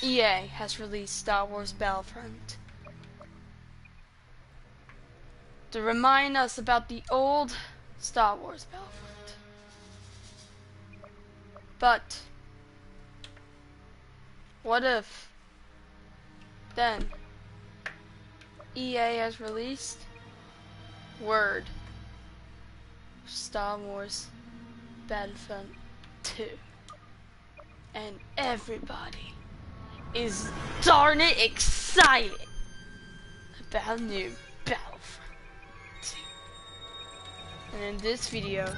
EA has released Star Wars Battlefront to remind us about the old Star Wars Battlefront. But what if then EA has released word Star Wars Battlefront 2 and everybody is darn it excited about new Battlefront 2. And in this video,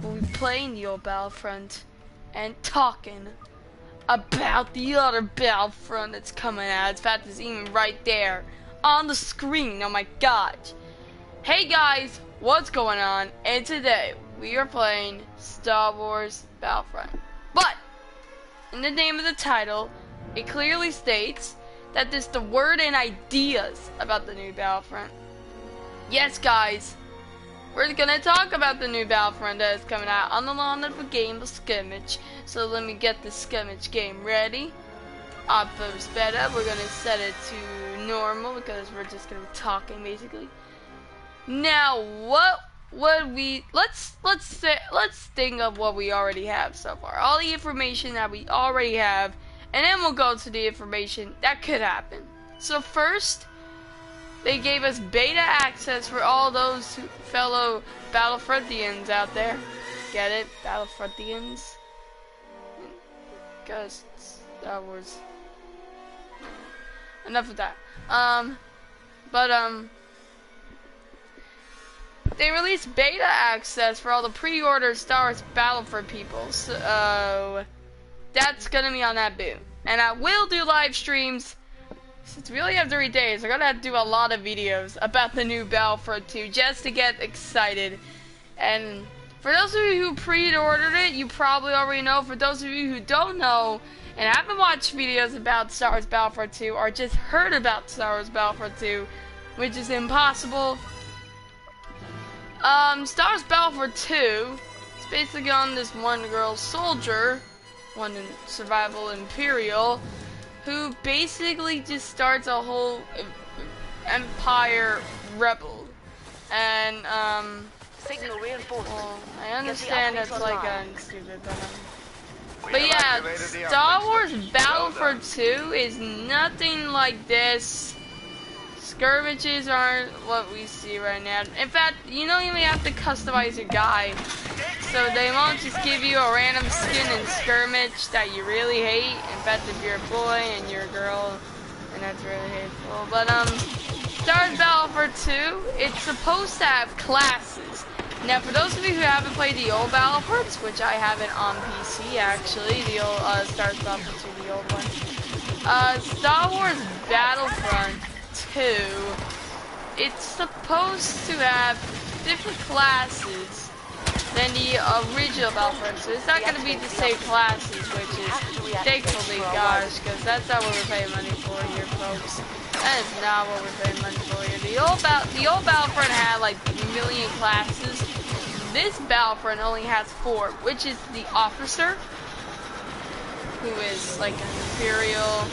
we'll be playing the old Battlefront and talking about the other Battlefront that's coming out. In fact, it's even right there on the screen. Oh my god. Hey guys, what's going on? And today, we are playing Star Wars Battlefront. But, in the name of the title, it clearly states that there's the word and ideas about the new Battlefront. Yes, guys, we're gonna talk about the new Battlefront that is coming out on the lawn of a game of Skimmage. So let me get the Skimmage game ready. Our first beta, we're gonna set it to normal because we're just gonna be talking basically. Now, what would we? Let's think of what we already have so far. All the information that we already have. And then we'll go to the information that could happen. So first, they gave us beta access for all those fellow Battlefrontians out there. Get it? Battlefrontians? Because Star Wars. Enough of that. They released beta access for all the pre-order Star Wars Battlefront people. So that's gonna be on that boot. And I will do live streams. Since we only have 3 days, I'm gonna have to do a lot of videos about the new Battlefront 2 just to get excited. And for those of you who pre-ordered it, you probably already know. For those of you who don't know and haven't watched videos about Star Wars Battlefront 2 or just heard about Star Wars Battlefront 2, which is impossible. Star Wars Battlefront 2 is basically on this one girl soldier, one in survival Imperial, who basically just starts a whole Empire rebel. And, signal reinforcement. well, I understand that's like stupid, but yeah, Star Wars Battlefront 2 is nothing like this. Skirmishes aren't what we see right now. In fact, you don't even have to customize your guy. So they won't just give you a random skin in skirmish that you really hate. In fact, if you're a boy and you're a girl, then that's really hateful. But Star Wars Battlefront 2, it's supposed to have classes. Now, for those of you who haven't played the old Battlefronts, which I haven't on PC actually, the old Star Wars Battlefront 2, the old one. Star Wars Battlefront 2, it's supposed to have different classes than the original Battlefront. So it's not going to be the same classes, which is thankfully, gosh, because that's not what we're paying money for here, folks. That is not what we're paying money for here. The old Battlefront had like a million classes. This Battlefront only has 4, which is the officer, who is like an Imperial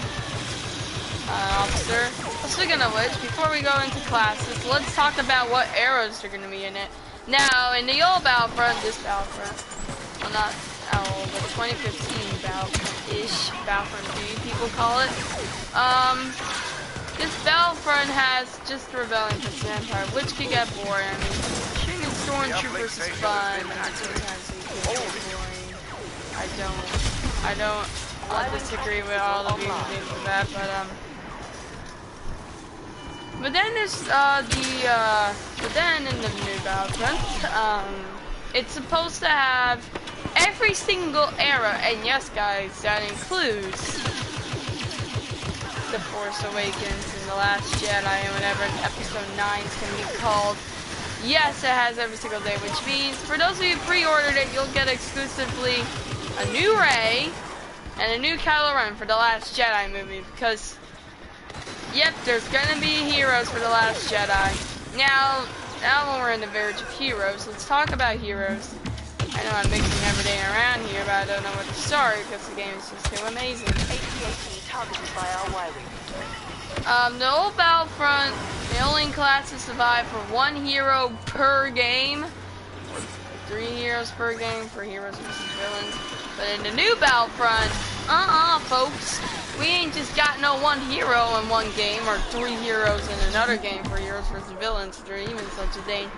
officer. Speaking of which, before we go into classes, let's talk about what arrows are going to be in it. Now, in the old Battlefront, this Battlefront, well, not old, but 2015 Battlefront-ish, Battlefront 3 people call it. This Battlefront has just the Rebellion versus Empire, which could get boring. I mean, shooting stormtroopers is fun, and sometimes it can get boring. I disagree with all of you who think of that, but then there's but then in the new Battlefront, it's supposed to have every single era, and yes guys, that includes The Force Awakens and The Last Jedi and whatever episode 9 is going to be called. Yes, it has every single day, which means for those of you who pre-ordered it, you'll get exclusively a new Rey and a new Kylo Ren for The Last Jedi movie, because yep, there's gonna be heroes for The Last Jedi. Now when we're in the verge of heroes, let's talk about heroes. I know I'm mixing everything around here, but I don't know where to start because the game is just too amazing. targeted by our wiring. The old Battlefront, the only classes survive for 1 hero per game. 3 heroes per game for heroes versus villains. But in the new Battlefront, folks, we ain't just got no 1 hero in 1 game or 3 heroes in another game for heroes versus villains. There even such a thing.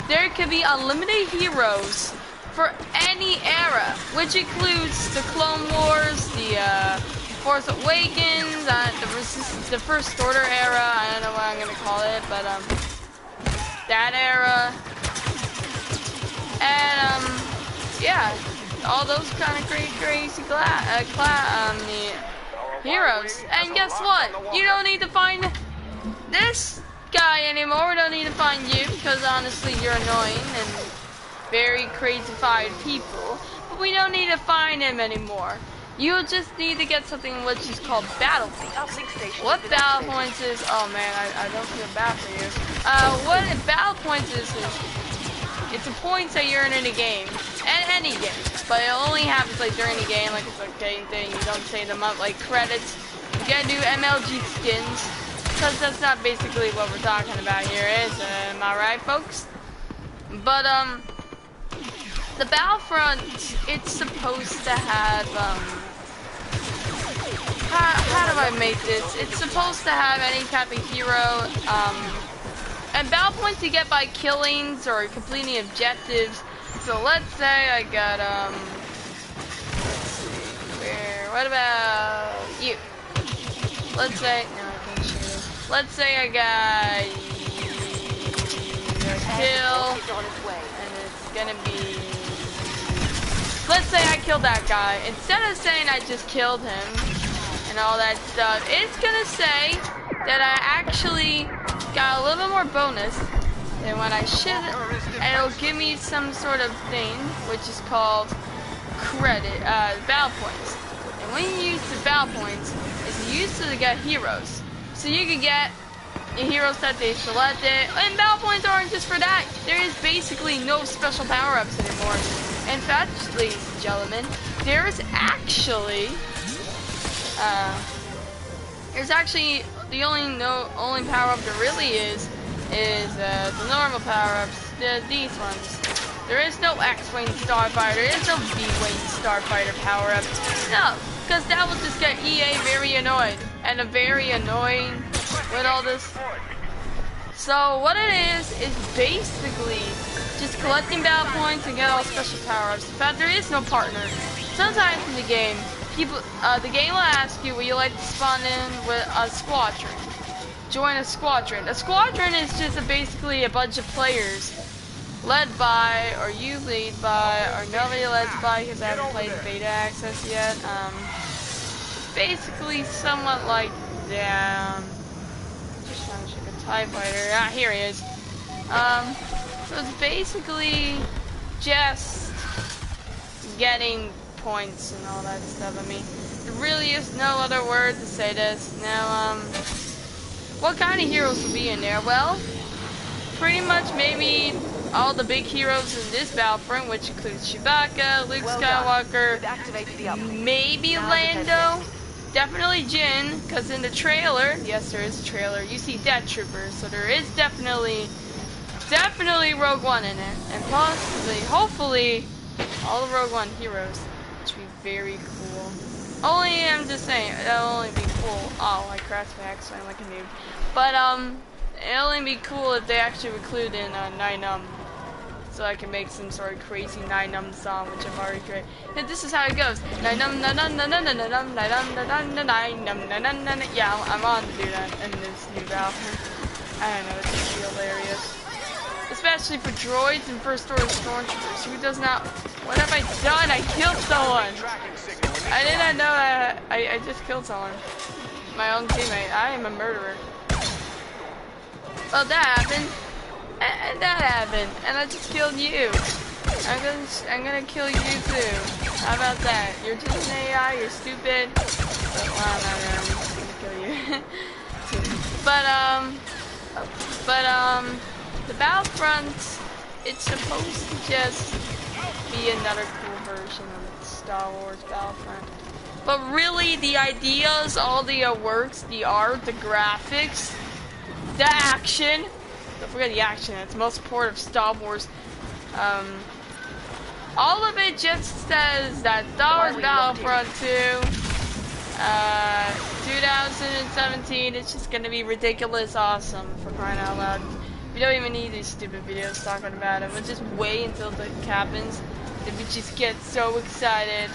There could be unlimited heroes for any era, which includes the Clone Wars, the Force Awakens, the First Order era. I don't know what I'm gonna call it, but that era. And yeah, all those kind of crazy heroes. And guess what? You don't need to find this guy anymore. We don't need to find you because honestly, you're annoying and very crazified people. But we don't need to find him anymore. You'll just need to get something which is called battle points. What battle points is? Oh man, I don't feel bad for you. What battle points is it's the points that you earn in a game, at any game, but it only happens like during the game, like it's a game thing. You don't save them up like credits. You gotta do MLG skins, because that's not basically what we're talking about here, is am I right, folks? But the Battlefront, it's supposed to have how do I make this? It's supposed to have any type of hero, and battle points you get by killings or completing objectives. So let's say I got, let's see, what about you? Let's say, no, I can't shoot him. Let's say I got a kill, and it's gonna be, let's say I killed that guy. Instead of saying I just killed him and all that stuff, it's gonna say that I actually got a little bit more bonus than when I should, and it'll give me some sort of thing which is called credit, battle points. And when you use the battle points, it's used to get heroes. So you can get the heroes that they selected, and battle points aren't just for that. There is basically no special power-ups anymore. In fact, ladies and gentlemen, there is actually, the only power-up there really is the normal power-ups, these ones. There is no X-Wing Starfighter, there is no B-Wing Starfighter power-up. No, because that will just get EA very annoyed, and very annoying with all this. So what it is basically just collecting battle points and get all special power-ups. In fact, there is no partner. Sometimes in the game, the game will ask you, would you like to spawn in with a squadron? Join a squadron. A squadron is just basically a bunch of players led by, or you lead by, or nobody led by, because I haven't played beta access yet. Basically somewhat like that. Just trying to check a TIE fighter. Ah, here he is. So it's basically just getting points and all that stuff. I mean, there really is no other word to say this. Now, what kind of heroes will be in there? Well, pretty much maybe all the big heroes in this Battlefront, which includes Chewbacca, Luke Skywalker, maybe Lando, definitely Jin, because in the trailer, yes there is a trailer, you see Death Troopers, so there is definitely Rogue One in it, and possibly, hopefully, all the Rogue One heroes, which would be very cool. Only, I'm just saying, that'll only be cool. Oh, I crashed back, so I'm like a noob. But, it'll only be cool if they actually include in 9 so I can make some sort of crazy 9 song, which I've already created. And this is how it goes. Yeah, I'm on to do that in this new Battlefront. I don't know, it's just hilarious. Especially for droids and First Order Stormtroopers. Who does not... What have I done? I killed someone! I did not know that I just killed someone. My own teammate. I am a murderer. Well, that happened. And that happened. And I just killed you. I'm gonna kill you too. How about that? You're just an AI, you're stupid. But, well, no, I'm just gonna kill you. but, the Battlefront, it's supposed to just be another cool version of the Star Wars Battlefront. But really, the ideas, all the works, the art, the graphics, the action. Don't forget the action. It's the most important of Star Wars. All of it just says that Star Wars Battlefront 2, 2017, it's just gonna be ridiculous awesome, for crying out loud. We don't even need these stupid videos talking about it. We'll just wait until it happens. Then we just get so excited.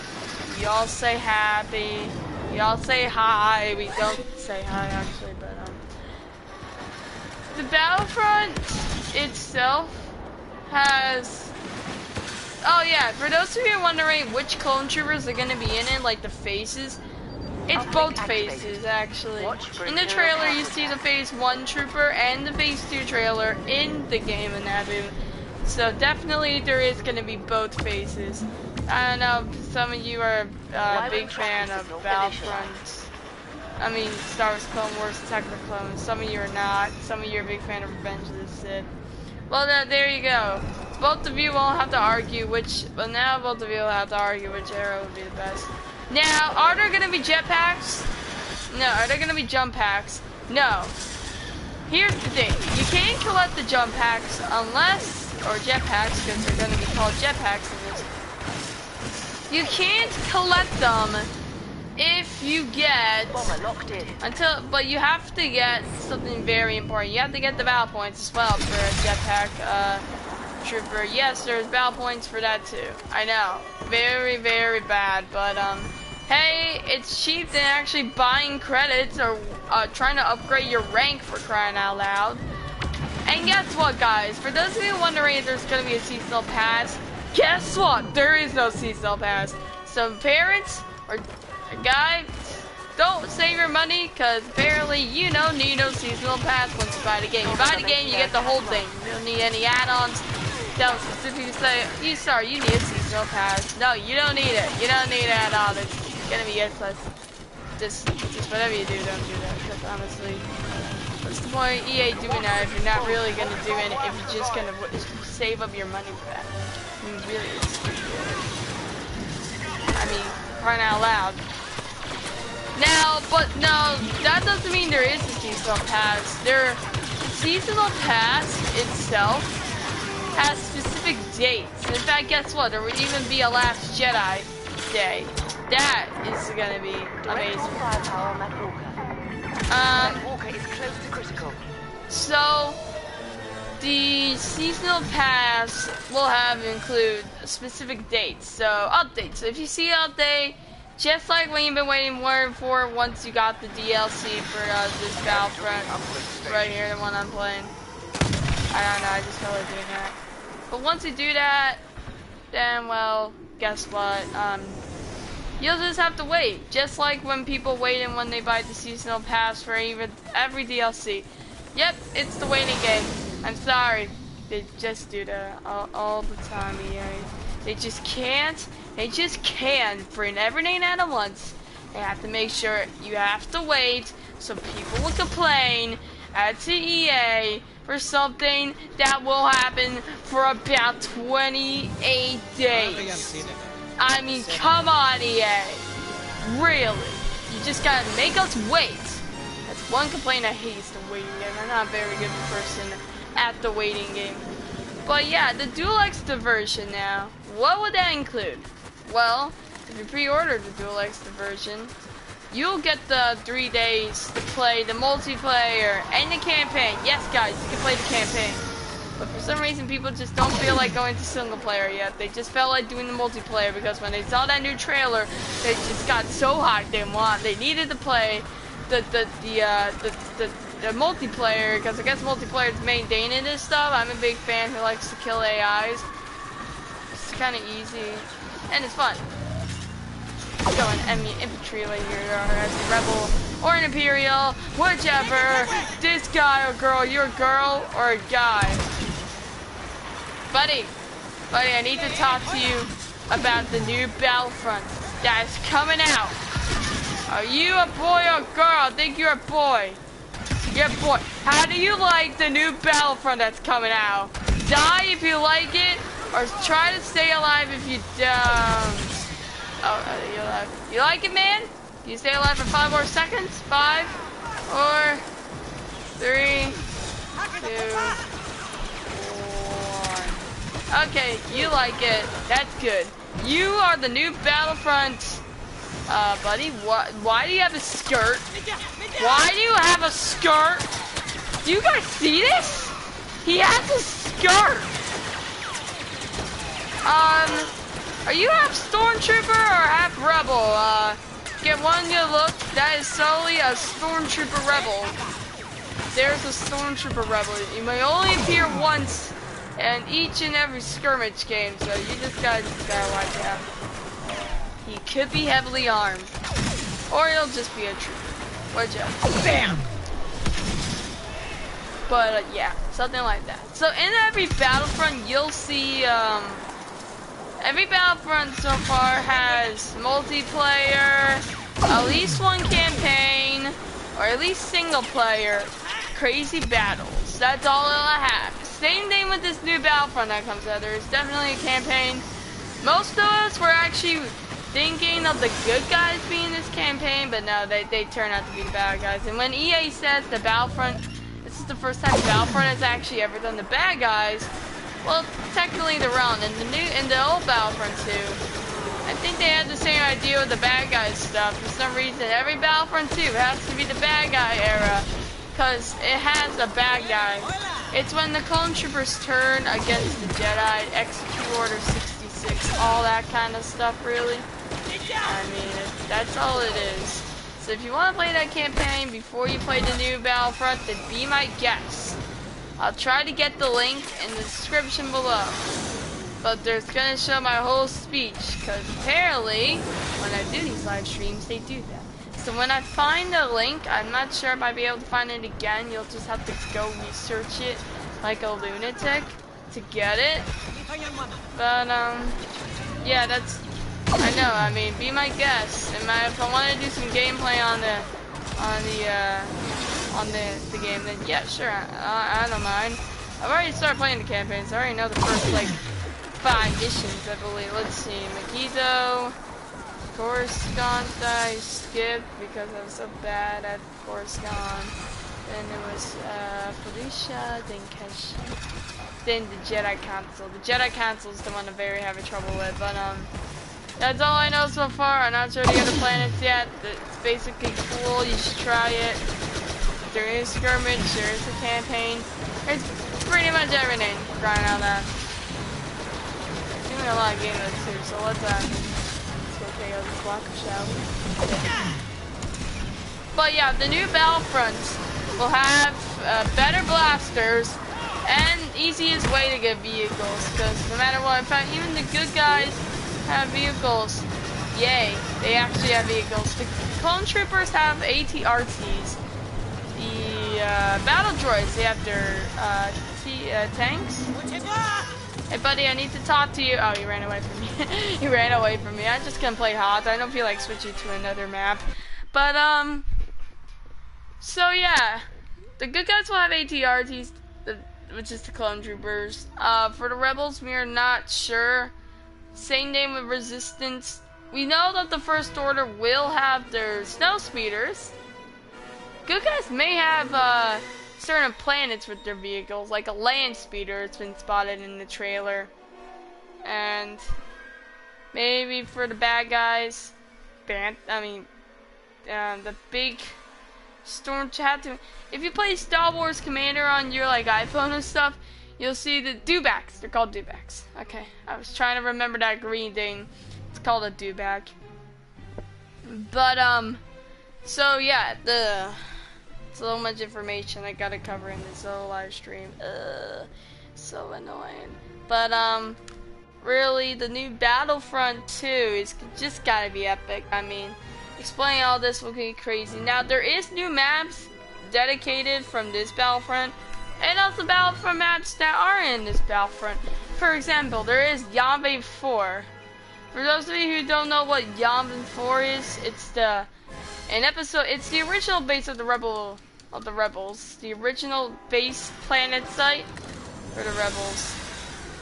We all say happy. We all say hi. We don't say hi actually, but the Battlefront itself has. Oh yeah, for those of you wondering which clone troopers are gonna be in it, like the faces, it's both faces actually. In the trailer you see the phase 1 trooper and the phase 2 trailer in the game in Naboo. So definitely there is gonna be both faces. I know some of you are a big fan of Battlefront. I mean Star Wars Clone Wars, Attack of the Clones. Some of you are not. Some of you are a big fan of Revenge of the Sith. Well, there you go. Both of you won't have to argue which. Well, now both of you will have to argue which arrow would be the best. Now, are there gonna be jetpacks? No. Are there gonna be jump packs? No. Here's the thing: you can't collect the jump packs unless, or jetpacks, because they're gonna be called jetpacks in this. You can't collect them if you get but you have to get something very important. You have to get the battle points as well for a jetpack trooper. Yes, there's battle points for that too. I know, very, very bad, but hey, it's cheap than actually buying credits or trying to upgrade your rank, for crying out loud. And guess what, guys? For those of you wondering if there's gonna be a seasonal pass, guess what? There is no seasonal pass. So parents or guys, don't save your money, because apparently you don't need no seasonal pass once you buy the game. You buy the game, you get the whole thing. You don't need any add-ons. Don't specifically say, you need a seasonal pass. No, you don't need it. You don't need it at all. It's gonna be useless. Just whatever you do, don't do that, because honestly, what's the point of EA doing that if you're not really gonna do it, if you're just gonna save up your money for that? I mean, really, it's stupid. I mean, crying out loud. Now, but no, that doesn't mean there is a seasonal pass. The seasonal pass itself has specific dates. In fact, guess what? There would even be a Last Jedi day. That is gonna be amazing. Walker is close to critical. So the seasonal pass will include specific dates. So updates. So if you see an update, just like when you've been waiting more for once you got the DLC for this Battlefront right here, the one I'm playing. I don't know, I just felt like doing that. But once you do that, then well, guess what? You'll just have to wait. Just like when people wait and when they buy the seasonal pass for every DLC. Yep, it's the waiting game. I'm sorry. They just do that all the time, EA. They just can't bring everything out at once. They have to make sure you have to wait, so people will complain to EA for something that will happen for about 28 days. I mean, come on, EA. Really? You just gotta make us wait. That's one complaint I hate, is the waiting game. I'm not a very good person at the waiting game. But yeah, the Dual X diversion now. What would that include? Well, if you pre-order the Dual X diversion, you'll get the 3 days to play the multiplayer and the campaign. Yes, guys, you can play the campaign. But for some reason, people just don't feel like going to single player yet. They just felt like doing the multiplayer because when they saw that new trailer, they just got so hyped. They needed to play the multiplayer, because I guess multiplayer is maintaining this stuff. I'm a big fan who likes to kill AIs. It's kind of easy and it's fun. So an enemy infantry right here, or as a rebel or an imperial, whichever. This guy or girl, you're a girl or a guy. Buddy, I need to talk to you about the new Battlefront that's coming out. Are you a boy or girl? I think you're a boy. You're a boy. How do you like the new Battlefront that's coming out? Die if you like it, or try to stay alive if you don't. Oh, you're alive. You like it, man? Can you stay alive for 5 more seconds? 5, 4, 3, 2, 1. Okay, you like it. That's good. You are the new Battlefront, buddy. Why do you have a skirt? Why do you have a skirt? Do you guys see this? He has a skirt. Are you half Stormtrooper or half Rebel? Get one good look. That is solely a Stormtrooper Rebel. There's a Stormtrooper Rebel. You may only appear once in each and every skirmish game, so you just gotta watch out. He could be heavily armed, or he'll just be a trooper. Whichever. Bam! But yeah, something like that. So in every Battlefront, you'll see, every Battlefront so far has multiplayer, at least one campaign, or at least single player, crazy battles. That's all it'll have. Same thing with this new Battlefront that comes out. There's definitely a campaign. Most of us were actually thinking of the good guys being this campaign, but no, they turn out to be the bad guys. And when EA says the Battlefront, this is the first time Battlefront has actually ever done the bad guys, well, technically they're wrong. In the old Battlefront 2, I think they had the same idea with the bad guys stuff. For some reason, every Battlefront 2 has to be the bad guy era, because it has a bad guy. It's when the clone troopers turn against the Jedi, execute Order 66, all that kind of stuff, really. I mean, that's all it is. So if you want to play that campaign before you play the new Battlefront, then be my guest. I'll try to get the link in the description below. But there's gonna show my whole speech, because apparently, when I do these live streams, they do that. So when I find the link, I'm not sure if I'll be able to find it again. You'll just have to go research it like a lunatic to get it. But, yeah, that's, I know, I mean, be my guest. And if I want to do some gameplay on the game, then yeah, sure, I don't mind. I've already started playing the campaign, so I already know the first, like, 5 missions, I believe. Let's see, Megiddo, Coruscant, I skipped because I was so bad at Coruscant. Then it was, Felicia, then Kesh, then the Jedi Council. The Jedi Council is the one I'm very having trouble with, but, that's all I know so far. I'm not sure the other planets yet. It's basically cool, you should try it. There is skirmish, there is a campaign. There's pretty much everything, crying out loud. There's doing a lot of games too, so let's go take out this block, shall we? But yeah, the new Battlefront will have better blasters and easiest way to get vehicles, because no matter what, in fact, even the good guys have vehicles. Yay, they actually have vehicles. The clone troopers have AT-RTs. The battle droids, they have their tanks. Hey buddy, I need to talk to you. Oh, he ran away from me. He ran away from me. I just can't play HOTS. I don't feel like switching to another map. But, so yeah. The good guys will have AT-RTs, which is the clone troopers. For the rebels, we are not sure. Same name with Resistance. We know that the First Order will have their snow speeders. Good guys may have certain planets with their vehicles, like a land speeder. It's been spotted in the trailer. And maybe for the bad guys, the big storm chat. If you play Star Wars Commander on your like iPhone and stuff, you'll see the dewbacks. They're called dewbacks. Okay, I was trying to remember that green thing. It's called a dewback. But so yeah, so much information I gotta cover in this whole live stream. So annoying. But really, the new Battlefront 2 is just gotta be epic. I mean, explaining all this will be crazy. Now there is new maps dedicated from this Battlefront, and also Battlefront maps that are in this Battlefront. For example, there is Yavin 4. For those of you who don't know what Yavin 4 is, it's the original base of the rebels. The original base planet site for the rebels.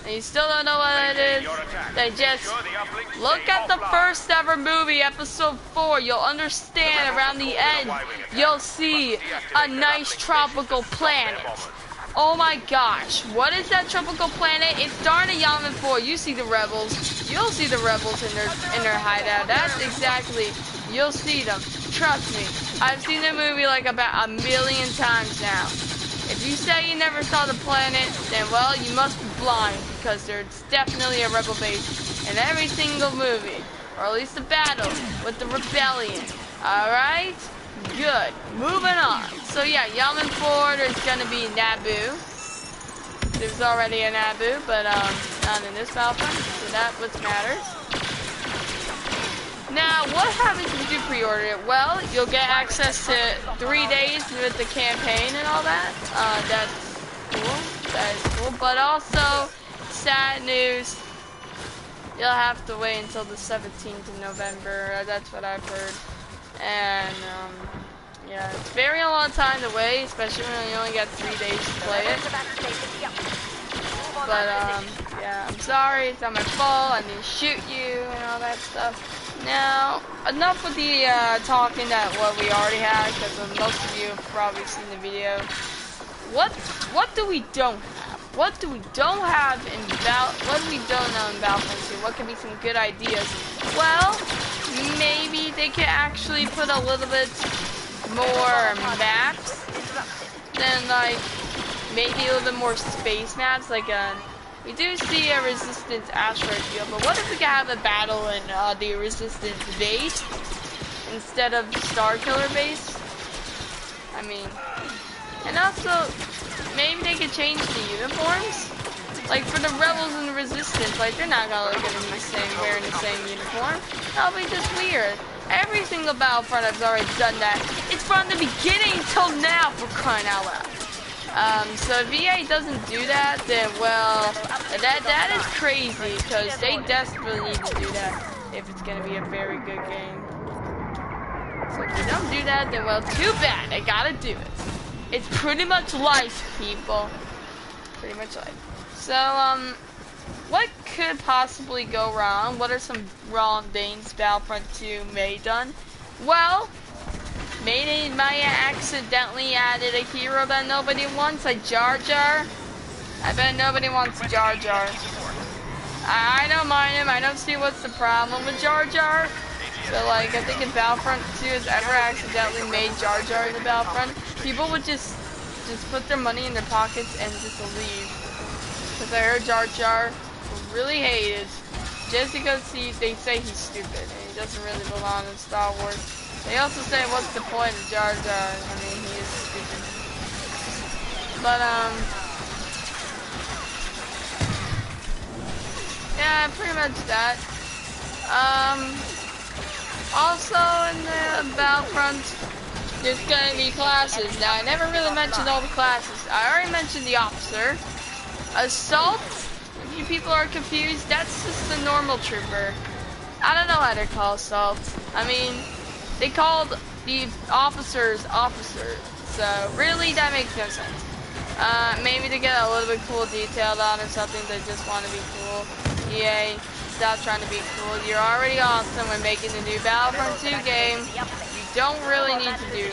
and you still don't know what it is, then just look at the first ever movie, episode 4. You'll understand around the end. You'll see a nice tropical planet. Oh my gosh, what is that tropical planet? It's darn it, Yamen 4. You see the rebels. You'll see the rebels in their hideout. That's exactly, you'll see them. Trust me. I've seen the movie like about 1,000,000 times now. If you say you never saw the planet, then well, you must be blind, because there's definitely a rebel base in every single movie, or at least a battle with the rebellion. Alright? Good. Moving on. So yeah, Yamen 4, there's gonna be Naboo. There's already a Naboo, but not in this Battlefront, so that's what matters. Now, what happens if you do pre-order it? Well, you'll get access to 3 days with the campaign and all that. That's cool. That is cool. But also, sad news, you'll have to wait until the 17th of November. That's what I've heard. And, yeah, it's very a long time to wait, especially when you only got 3 days to play it. But, yeah, I'm sorry. It's not my fault. I didn't shoot you and all that stuff. Now, enough with the talking that what we already had, because most of you have probably seen the video. What do we don't have? What do we don't have in what do we don't know in Battlefront 2? What could be some good ideas? Well, maybe they could actually put a little bit more maps than like maybe a little bit more space maps, like we do see a Resistance asteroid field, but what if we could have a battle in the Resistance base instead of Starkiller base? I mean, and also, maybe they could change the uniforms? Like, for the Rebels and the Resistance, like, they're not gonna be wearing the same uniform. That'll be just weird. Every single Battlefront has already done that. It's from the beginning till now, for crying out loud. So if EA doesn't do that, then well, that is crazy, because they desperately need to do that if it's gonna be a very good game. So if they don't do that, then well, too bad. They gotta do it. It's pretty much life, people. Pretty much life. So what could possibly go wrong? What are some wrong things Battlefront 2 may have done? Well, maybe Maya accidentally added a hero that nobody wants, like Jar Jar. I bet nobody wants Jar Jar. I don't mind him. I don't see what's the problem with Jar Jar. So like, I think if Battlefront 2 has ever accidentally made Jar Jar in the Battlefront, people would just put their money in their pockets and just leave. Because I heard Jar Jar really hated just because they say he's stupid and he doesn't really belong in Star Wars. They also say, what's the point of Jar Jar? I mean, he is stupid. But, yeah, pretty much that. Also in the Battlefront, there's gonna be classes. Now, I never really mentioned all the classes. I already mentioned the officer. Assault, if you people are confused, that's just the normal trooper. I don't know how they call assault. I mean, they called the officers officers, so really that makes no sense. Maybe to get a little bit cool detailed on or something, they just want to be cool. EA, stop trying to be cool. You're already awesome when making the new Battlefront 2 game. You don't really need to do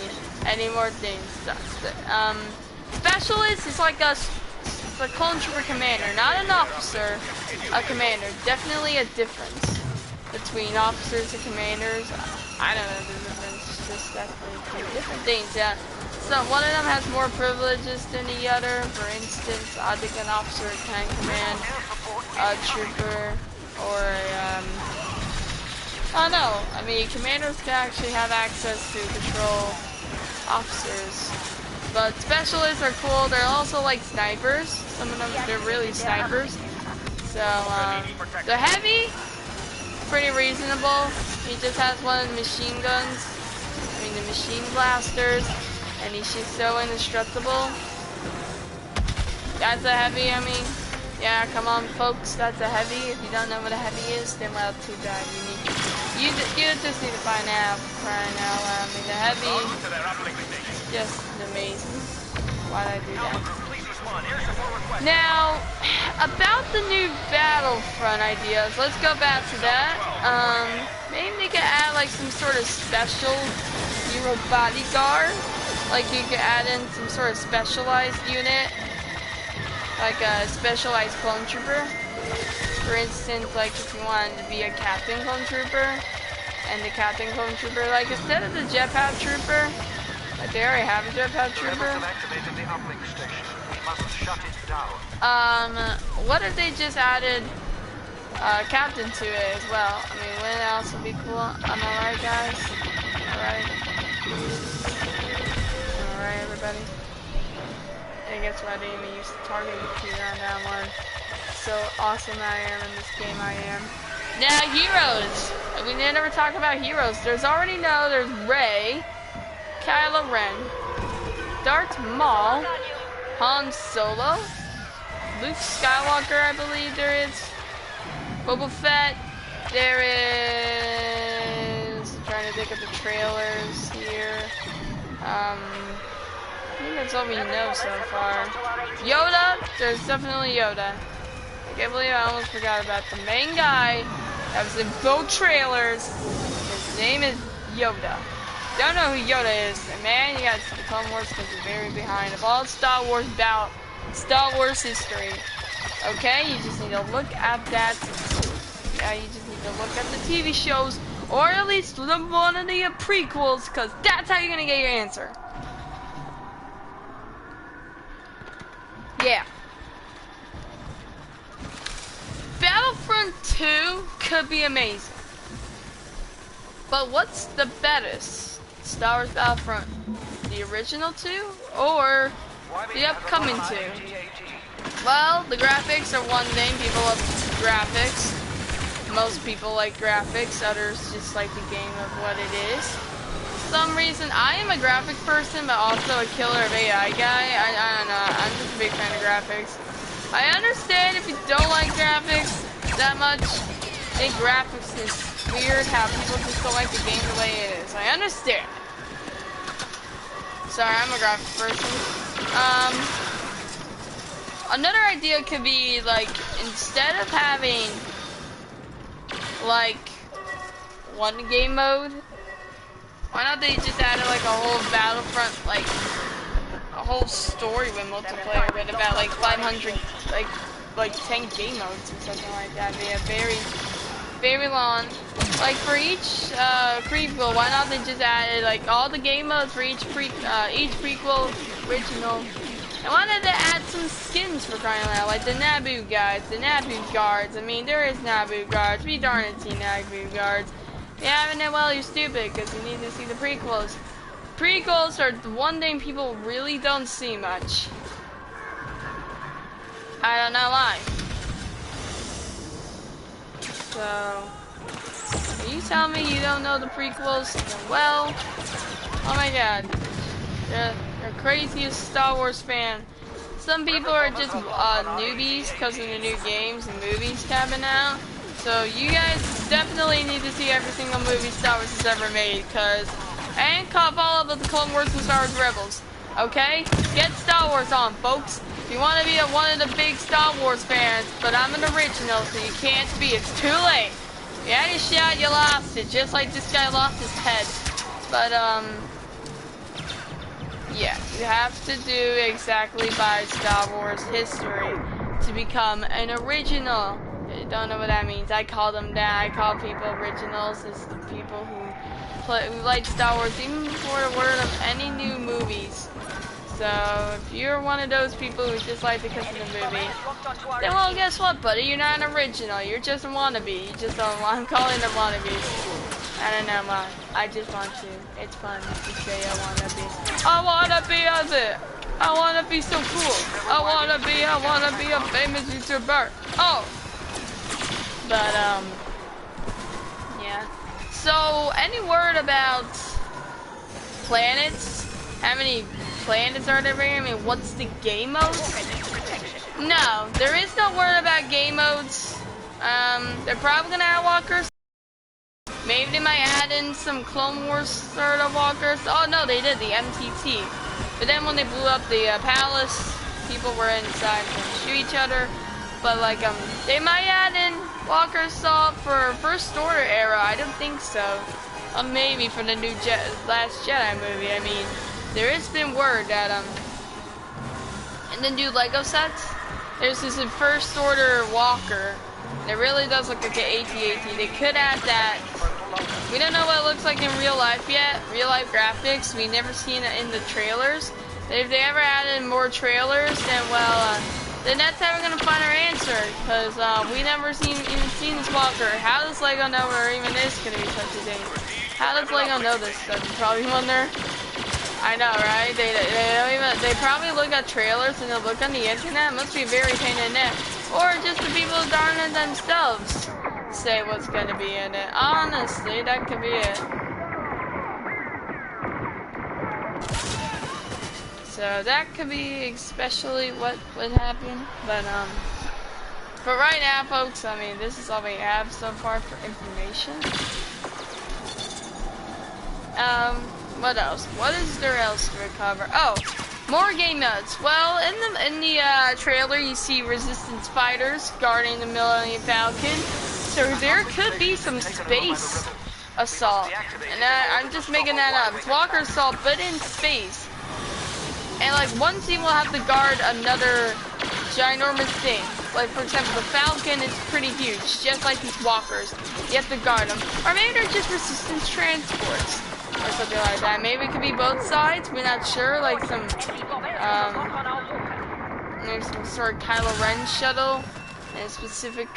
any more things. Specialist is like a clone trooper commander, not an officer, a commander. Definitely a difference between officers and commanders. I don't know the difference, it's just definitely two different things, yeah. So one of them has more privileges than the other. For instance, I think an officer can command a trooper or a, I don't know. I mean, commanders can actually have access to control officers. But specialists are cool. They're also like snipers. Some of them, they're really snipers. So, the heavy, pretty reasonable. He just has one of the machine guns. I mean, the machine blasters. And he's just so indestructible. That's a heavy, I mean. Yeah, come on, folks. That's a heavy. If you don't know what a heavy is, then well, too bad. You just need to find out. Crying out loud. I mean, the heavy is just amazing. Why'd I do that? Now, about the new Battlefront ideas, let's go back to that. Maybe they could add like some sort of special hero bodyguard. Like you could add in some sort of specialized unit, like a specialized clone trooper. For instance, like if you wanted to be a captain clone trooper, and the captain clone trooper, like instead of the jetpack trooper, like they already have a jetpack trooper. What if they just added captain to it as well? I mean, wouldn't that also be cool? Am I right, guys? Alright. Alright, everybody. I guess what I didn't even use the target computer on that one. So awesome I am in this game, I am. Now, heroes. We never talk about heroes. There's Rey, Kylo Ren, Darth Maul, Han Solo, Luke Skywalker, I believe there is, Boba Fett, there is, I'm trying to think of the trailers here, I think that's all we know so far. Yoda, there's definitely Yoda. I can't believe I almost forgot about the main guy that was in both trailers. His name is Yoda. Don't know who Yoda is, and man, you gotta see the Clone Wars because you're very behind of all Star Wars history. Okay, you just need to look at that. Yeah, you just need to look at the TV shows, or at least one of the prequels, because that's how you're gonna get your answer. Yeah. Battlefront 2 could be amazing. But what's the best? Star Wars Battlefront, the original 2 or the upcoming 2? Well, the graphics are one thing. People love graphics. Most people like graphics. Others just like the game of what it is. For some reason, I am a graphic person, but also a killer of AI guy. I don't know. I'm just a big fan of graphics. I understand if you don't like graphics that much. I think graphics is weird how people just don't like the game the way it is. I understand. Sorry, I'm a graphic person. Another idea could be like instead of having like one game mode, why not they just added like a whole Battlefront, like a whole story with multiplayer with about like 500, like 10 game modes or something like that. They have very long. Like for each prequel, why not they just added like all the game modes for each prequel original? I wanted to add some skins for crying out loud, like the Naboo guys, the Naboo guards. I mean, there is Naboo guards. We darn it see Naboo guards. If you haven't, then well, you're stupid because you need to see the prequels. Prequels are the one thing people really don't see much. I don't know why. So, you tell me you don't know the prequels? Then well, oh my god, you're the craziest Star Wars fan. Some people are just newbies because of the new games and movies coming out. So you guys definitely need to see every single movie Star Wars has ever made, cause and follow up with the Clone Wars and Star Wars Rebels. Okay, get Star Wars on, folks. If you want to be one of the big Star Wars fans, but I'm an original, so you can't be. It's too late. You had your shot, you lost it, just like this guy lost his head. But yeah, you have to do exactly by Star Wars history to become an original. You don't know what that means. I call them that. I call people originals. It's the people who like Star Wars even before the word of any new movies. So if you're one of those people who just like because of the movie, then well, guess what, buddy? You're not an original. You're just a wannabe. You just don't. I'm calling them wannabes. I don't know why. I just want to. It's fun to say I wanna be. I wanna be as it. I wanna be so cool. I wanna be a famous YouTuber. Oh. But yeah. So any word about planets? How many planets are there? I mean, what's the game mode? No, there is no word about game modes. They're probably gonna add walkers. Maybe they might add in some Clone Wars sort of walkers. Oh no, they did the MTT. But then when they blew up the palace, people were inside and shoot each other. But like they might add in Walker Assault for First Order era. I don't think so. Maybe for the new Last Jedi movie. I mean, there has been word that in the new Lego sets, there's this First Order Walker. And it really does look like an AT-AT. They could add that. We don't know what it looks like in real life yet. Real life graphics. We never seen it in the trailers. But if they ever added more trailers, then well, then that's how we're gonna find our answer. Because we never even seen this Walker. How does Lego know where even this gonna be such a thing? How does Lego know this stuff? You probably wonder. I know, right? They don't even. They probably look at trailers and they'll look on the internet. It must be very pain in the neck. Or just the people darn it themselves say what's gonna be in it. Honestly, that could be it. So that could be especially what would happen. But right now, folks, I mean, this is all we have so far for information. What else? What is there else to recover? Oh, more game modes. Well, in the trailer, you see Resistance fighters guarding the Millennium Falcon. So there could be some space assault. And I'm just making that up. It's Walker Assault, but in space. And like one team will have to guard another ginormous thing. Like for example, the Falcon is pretty huge, just like these walkers. You have to guard them. Or maybe they're just Resistance transports. Or something like that. Maybe it could be both sides. We're not sure. Like some, maybe some sort of Kylo Ren shuttle and a specific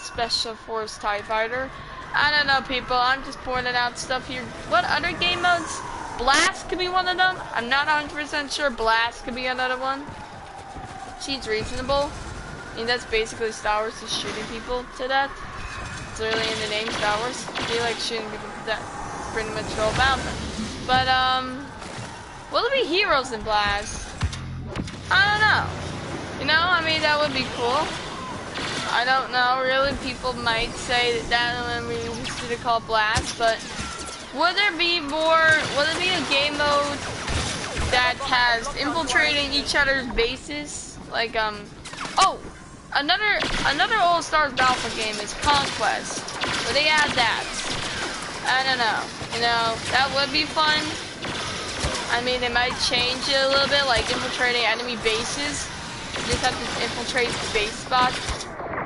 Special Force TIE Fighter. I don't know, people. I'm just pointing out stuff here. What other game modes? Blast could be one of them. I'm not 100% sure. Blast could be another one. Seems reasonable. I mean, that's basically Star Wars is shooting people to death. It's literally in the name Star Wars. They like shooting people to death. Pretty much all about them. But will there be heroes in Blast? I don't know. You know, I mean, that would be cool. I don't know, really. People might say that when we used to call Blast, but would there be a game mode that has infiltrating each other's bases? Like oh, another old Star Wars Battlefront game is Conquest, where they add that. I don't know. You know, that would be fun. I mean, they might change it a little bit, like infiltrating enemy bases. You just have to infiltrate base spots.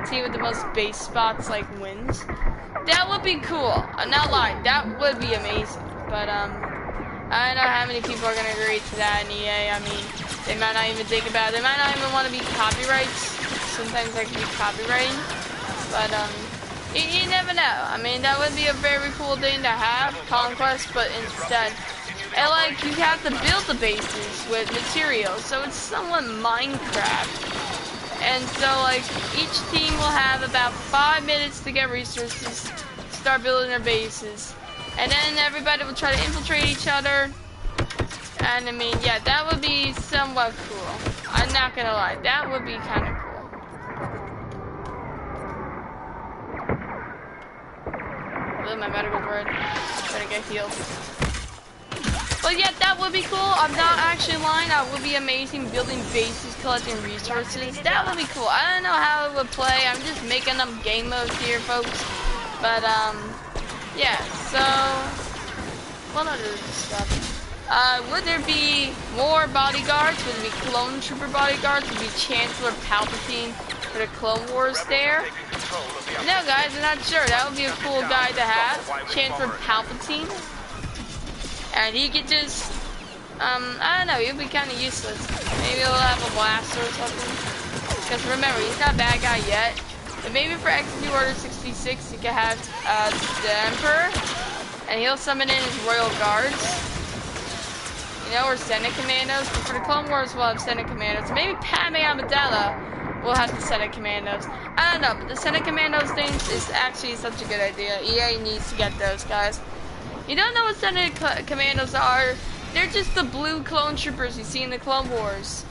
See what the most base spots like wins. That would be cool. I'm not lying. That would be amazing. But I don't know how many people are gonna agree to that in EA. I mean, they might not even think about it. They might not even want to be copyrights. Sometimes they can be copywriting. But you never know. I mean, that would be a very cool thing to have, Conquest, but instead, and like, you have to build the bases with materials, so it's somewhat Minecraft. And so, like, each team will have about 5 minutes to get resources, start building their bases. And then everybody will try to infiltrate each other. And I mean, yeah, that would be somewhat cool. I'm not gonna lie, that would be kind of cool. My medical bird. Better get healed. But yeah, that would be cool. I'm not actually lying. That would be amazing. Building bases, collecting resources. That would be cool. I don't know how it would play. I'm just making up game modes here, folks. But yeah. So what other stuff? Would there be more bodyguards? Would there be clone trooper bodyguards? Would there be Chancellor Palpatine for the Clone Wars there? No, guys, I'm not sure. That would be a cool guy to have. Chancellor Palpatine. And he could just, I don't know, he would be kind of useless. Maybe he'll have a blaster or something. Because remember, he's not a bad guy yet. But maybe for Execute Order 66, he could have the Emperor. And he'll summon in his Royal Guards. You know, or Senate Commandos. But for the Clone Wars, we'll have Senate Commandos. Maybe Padme Amidala will have the Senate Commandos. I don't know, but the Senate Commandos thing is actually such a good idea. EA needs to get those, guys. You don't know what Senate Commandos are? They're just the blue clone troopers you see in the Clone Wars.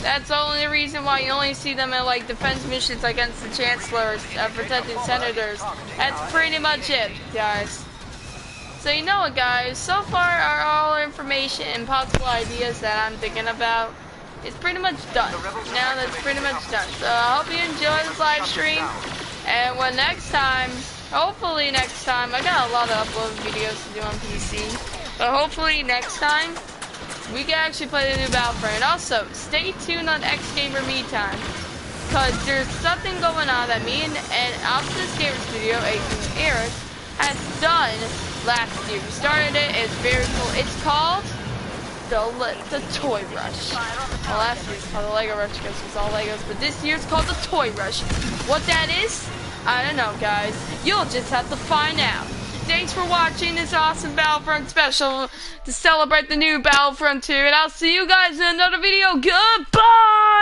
That's the only reason why you only see them in like defense missions against the chancellors, protecting senators. That's pretty much it, guys. So you know what, guys? So far are all information and possible ideas that I'm thinking about. it's pretty much done. Now that's pretty much done. So I hope you enjoy this live stream. And when next time, hopefully next time, I got a lot of upload videos to do on PC. But hopefully next time, we can actually play the new Battlefront. And also, stay tuned on Xgamer Me Time. Because there's something going on that me and Optimus Gamer Studio, aka Eric, has done last year. We started it, it's very cool. It's called the Toy Rush. Well, last year it's called the Lego Rush because it's all Legos, but this year it's called the Toy Rush. What that is, I don't know, guys. You'll just have to find out. Thanks for watching this awesome Battlefront special to celebrate the new Battlefront 2, and I'll see you guys in another video. Goodbye!